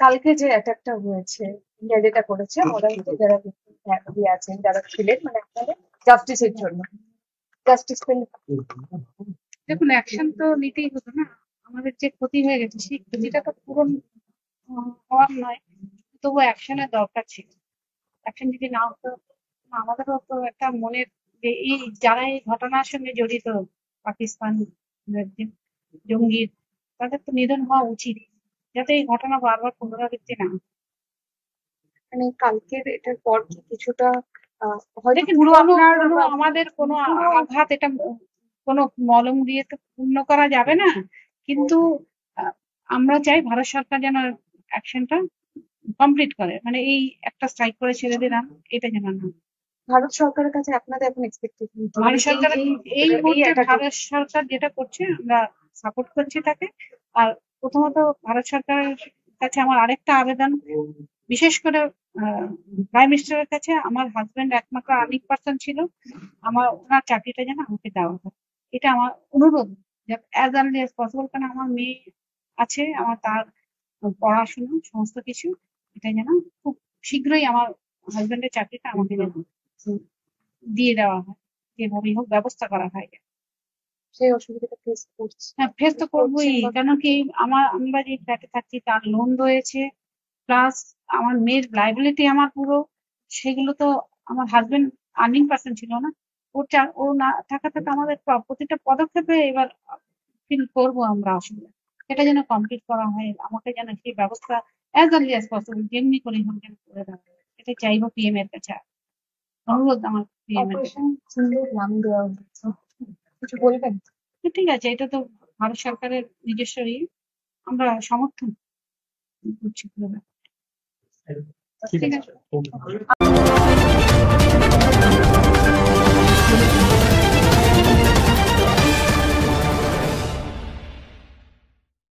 কালকে যে অ্যাটাকটা হয়েছে, ইন্ডিয়া যেটা করেছে, মোটামুটি যারা ফ্যামিলি আছেন, যারা ছিলেন, মানে আপনাদের জাস্টিসের জন্য জাস্টিস পেলে। দেখুন, অ্যাকশন তো নিতেই হতো না। আমাদের যে ক্ষতি হয়ে গেছে সেই ক্ষতিটা তো পূরণ হওয়ার নয়, তবু অ্যাকশনের দরকার ছিল। অ্যাকশন যদি না হতো, আমাদেরও তো একটা মনের যে এই যারা এই ঘটনার সঙ্গে জড়িত, পাকিস্তান জঙ্গির, তাদের তো নিধন হওয়া উচিত, যাতে এই ঘটনা বারবার পুনরাবৃত্তি না হয়। মানে কালকের এটার পর কি কিছুটা হয়তো দেখুন, পুরো আপনার আমাদের কোনো আঘাত এটা কোনো মলম দিয়ে তো পূর্ণ করা যাবে না, কিন্তু আহ, আমরা চাই ভারত সরকার যেন অ্যাকশনটা কমপ্লিট করে, মানে এই একটা স্ট্রাইক করে ছেড়ে দিলাম, এটা যেন না। ভারত সরকারের কাছে আপনাদের এখন এক্সপেকটেশন কি? ভারত সরকার এই মুহূর্তে অ্যাটাক ভারত সরকার যেটা করছে আমরা সাপোর্ট করছি তাকে। আর প্রথমত ভারত সরকারের কাছে আমার আরেকটা আবেদন, বিশেষ করে প্রাইম মিনিস্টারের কাছে। আমার হাজবেন্ড একমাত্র আর্নিং পার্সন ছিল, ওনার চাকরিটা যেন আমাকে দেওয়া হয়, এটা আমার অনুরোধ, অ্যাজ আর্লি অ্যাজ পসিবল। কারণ আমার মেয়ে আছে, তার পড়াশোনা সমস্ত কিছু, এটা যেন খুব শীঘ্রই আমার হাজবেন্ডের চাকরিটা আমাকে যেন দিয়ে দেওয়া হয়, যেভাবেই হোক ব্যবস্থা করা হয়। সেই অসুবিধাটা ফেস করছে। হ্যাঁ, ফেস তো করবোই, কেন কি আমরা যে ফ্ল্যাটে থাকছি তার লোন রয়েছে, প্লাস আমার মেয়ের লাইবিলিটি আমার পুরো, সেগুলো তো আমার হাজবেন্ড আর্নিং পার্সন ছিল না। ও না থাকাতে তো আমাদের প্রতিটা পদক্ষেপে এবার ফিল করবো আমরা আসলে, এটা যেন কমপ্লিট করা হয়, আমাকে যেন সেই ব্যবস্থা অ্যাজ আর্লি অ্যাজ পসিবল যেমনি করে হোক যেন করে দেওয়া হয়। এটা চাইবো পিএম এর কাছে, অনুরোধ আমার পিএম এর কাছে। অপারেশন সিন্দুর নাম দেওয়া হয়েছে, কিছু বলবেন? ঠিক আছে, এটা তো ভারত সরকারের নিজস্ব আমরা সমর্থন করছি পুরো। ঠিক আছে।